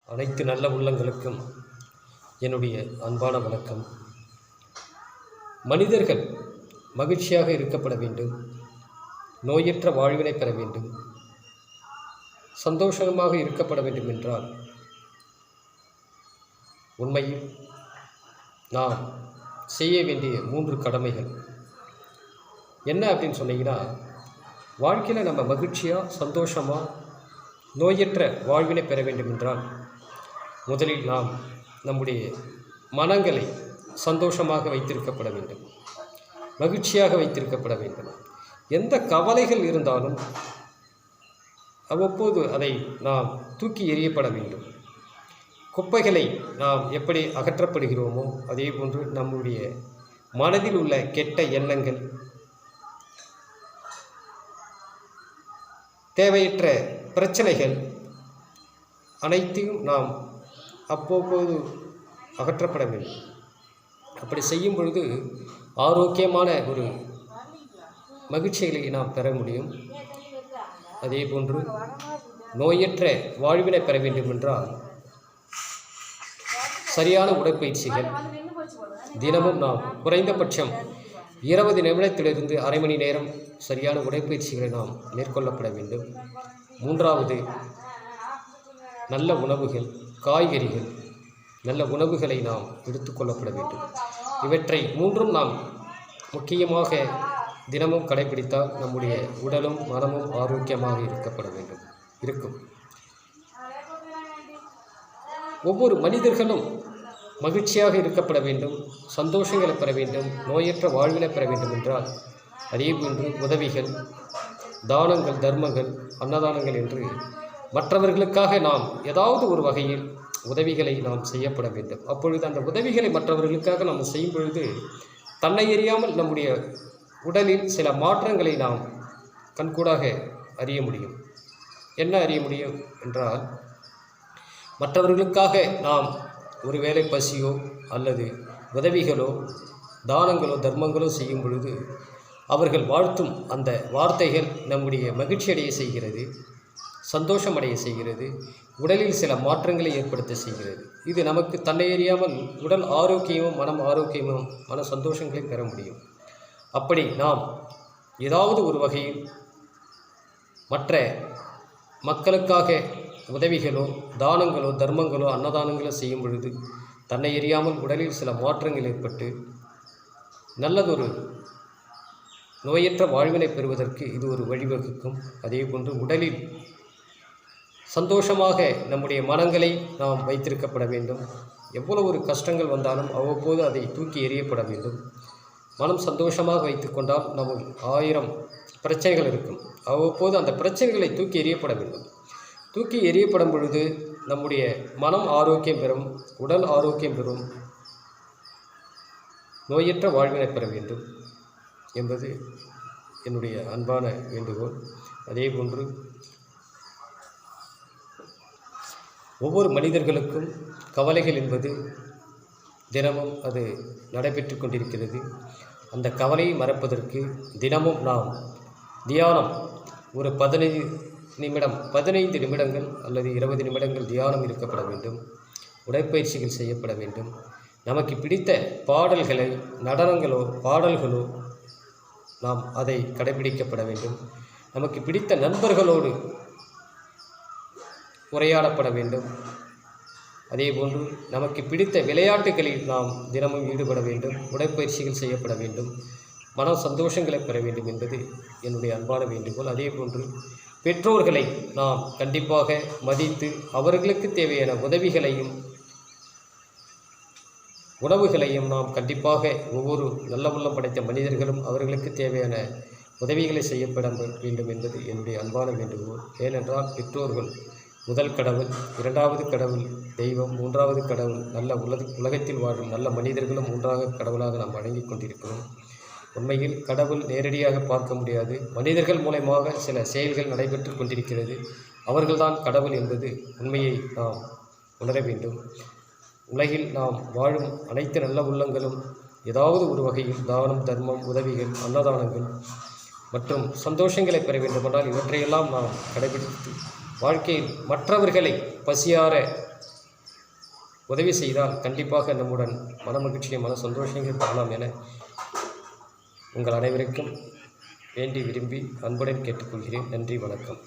அனைத்து நல்ல உள்ளங்களுக்கும் என்னுடைய அன்பான வணக்கம். மனிதர்கள் மகிழ்ச்சியாக இருக்கப்பட வேண்டும், நோயற்ற வாழ்வினை பெற வேண்டும், சந்தோஷமாக இருக்கப்பட வேண்டும் என்றால் உண்மையில் நாம் செய்ய வேண்டிய 3 கடமைகள் என்ன அப்படின்னு சொன்னீங்கன்னா, வாழ்க்கையில் நம்ம மகிழ்ச்சியாக சந்தோஷமாக நோயற்ற வாழ்வினை பெற வேண்டும் என்றால் முதலில் நாம் நம்முடைய மனங்களை சந்தோஷமாக வைத்திருக்கப்பட வேண்டும், மகிழ்ச்சியாக வைத்திருக்கப்பட வேண்டும். எந்த கவலைகள் இருந்தாலும் அவ்வப்போது அதை நாம் தூக்கி எறியப்பட வேண்டும். குப்பைகளை நாம் எப்படி அகற்றப்படுகிறோமோ அதே போன்று நம்முடைய மனதில் உள்ள கெட்ட எண்ணங்கள், தேவையற்ற பிரச்சனைகள் அனைத்தையும் நாம் அவ்வப்போது அகற்றப்பட வேண்டும். அப்படி செய்யும் பொழுது ஆரோக்கியமான ஒரு மகிழ்ச்சிகளை நாம் பெற முடியும். அதே போன்று நோயற்ற வாழ்வினை பெற வேண்டும் என்றால் சரியான உடற்பயிற்சிகள் தினமும் நாம் குறைந்தபட்சம் 20 நிமிடத்திலிருந்து அரை மணி நேரம் சரியான உடற்பயிற்சிகளை நாம் மேற்கொள்ளப்பட வேண்டும். 3வது, நல்ல உணவுகள், காய்கறிகள், நல்ல உணவுகளை நாம் எடுத்துக்கொள்ளப்பட வேண்டும். இவற்றை 3ம் நாம் முக்கியமாக தினமும் கடைபிடித்தால் நம்முடைய உடலும் மனமும் ஆரோக்கியமாக இருக்கும். ஒவ்வொரு மனிதர்களும் மகிழ்ச்சியாக இருக்கப்பட வேண்டும், சந்தோஷங்களை பெற வேண்டும், நோயற்ற வாழ்வினை பெற வேண்டும் என்றால் அதே போன்று உதவிகள், தானங்கள், தர்மங்கள், அன்னதானங்கள் என்று மற்றவர்களுக்காக நாம் ஏதாவது ஒரு வகையில் உதவிகளை நாம் செய்யப்பட வேண்டும். அப்பொழுது அந்த உதவிகளை மற்றவர்களுக்காக நாம் செய்யும் பொழுது தன்னை எறியாமல் நம்முடைய உடலில் சில மாற்றங்களை நாம் கண்கூடாக அறிய முடியும். என்ன அறிய முடியும் என்றால், மற்றவர்களுக்காக நாம் ஒருவேளை பசியோ அல்லது உதவிகளோ தானங்களோ தர்மங்களோ செய்யும் பொழுது அவர்கள் வாழ்த்தும் அந்த வார்த்தைகள் நம்முடைய மகிழ்ச்சி அடைய செய்கிறது, சந்தோஷம் அடைய செய்கிறது, உடலில் சில மாற்றங்களை ஏற்படுத்த செய்கிறது. இது நமக்கு தன்னை அறியாமல் உடல் ஆரோக்கியமும் மனம் ஆரோக்கியமும் மன சந்தோஷங்களையும் பெற முடியும். அப்படி நாம் ஏதாவது ஒரு வகையில் மற்ற மக்களுக்காக உதவிகளோ தானங்களோ தர்மங்களோ அன்னதானங்களோ செய்யும் பொழுது தன்னை அறியாமல் உடலில் சில மாற்றங்கள் ஏற்பட்டு நல்லதொரு நோயற்ற வாழ்வினை பெறுவதற்கு இது ஒரு வழிவகுக்கும். அதே போன்று உடலில் சந்தோஷமாக நம்முடைய மனங்களை நாம் வைத்திருக்கப்பட வேண்டும். எவ்வளவு ஒரு கஷ்டங்கள் வந்தாலும் அவ்வப்போது அதை தூக்கி எறியப்பட வேண்டும். மனம் சந்தோஷமாக வைத்து கொண்டால் நமக்கு 1000 பிரச்சனைகள் இருக்கும். அவ்வப்போது அந்த பிரச்சனைகளை தூக்கி எறியப்பட வேண்டும். தூக்கி எறியப்படும் பொழுது நம்முடைய மனம் ஆரோக்கியம் பெறும், உடல் ஆரோக்கியம் பெறும், நோயற்ற வாழ்வினை பெற வேண்டும் என்பது என்னுடைய அன்பான வேண்டுகோள். அதே போன்று ஒவ்வொரு மனிதர்களுக்கும் கவலைகள் என்பது தினமும் அது நடைபெற்று கொண்டிருக்கிறது. அந்த கவலையை மறப்பதற்கு தினமும் நாம் தியானம் ஒரு 15 நிமிடங்கள் அல்லது 20 நிமிடங்கள் தியானம் இருக்கப்பட வேண்டும். உடற்பயிற்சிகள் செய்யப்பட வேண்டும். நமக்கு பிடித்த பாடல்களை, நடனங்களோ பாடல்களோ நாம் அதை கடைபிடிக்கப்பட வேண்டும். நமக்கு பிடித்த நண்பர்களோடு உரையாடப்பட வேண்டும். அதேபோன்று நமக்கு பிடித்த விளையாட்டுகளில் நாம் தினமும் ஈடுபட வேண்டும். உடற்பயிற்சிகள் செய்யப்பட வேண்டும். மன சந்தோஷங்களை பெற வேண்டும் என்பது என்னுடைய அன்பான வேண்டுகோள். அதே போன்று பெற்றோர்களை நாம் கண்டிப்பாக மதித்து அவர்களுக்கு தேவையான உதவிகளையும் உணவுகளையும் நாம் கண்டிப்பாக ஒவ்வொரு நல்ல உள்ளம் படைத்த மனிதர்களும் அவர்களுக்கு தேவையான உதவிகளை செய்யப்பட வேண்டும் என்பது என்னுடைய அன்பான வேண்டுகோள். ஏனென்றால் பெற்றோர்கள் முதல் கடவுள், 2வது கடவுள் தெய்வம், 3வது கடவுள் நல்ல உலகத்தில் வாழும் நல்ல மனிதர்களும் 3வது கடவுளாக நாம் வணங்கி கொண்டிருக்கிறோம். உண்மையில் கடவுள் நேரடியாக பார்க்க முடியாது, மனிதர்கள் மூலமாக சில செயல்கள் நடைபெற்று கொண்டிருக்கிறது. அவர்கள்தான் கடவுள் என்பது உண்மையை நாம் உணர வேண்டும். உலகில் நாம் வாழும் அனைத்து நல்ல உள்ளங்களும் ஏதாவது ஒரு வகையில் தானம், தர்மம், உதவிகள், அன்னதானங்கள் மற்றும் சந்தோஷங்களை பெற வேண்டுமென்றால் இவற்றையெல்லாம் நாம் கடைபிடித்து வாழ்க்கையில் மற்றவர்களை பசியார உதவி செய்தால் கண்டிப்பாக நம்முடன் மனமகிழ்ச்சியை மன சந்தோஷங்கள் பெறலாம் என உங்கள் அனைவருக்கும் வேண்டி விரும்பி அன்புடன் கேட்டுக்கொள்கிறேன். நன்றி, வணக்கம்.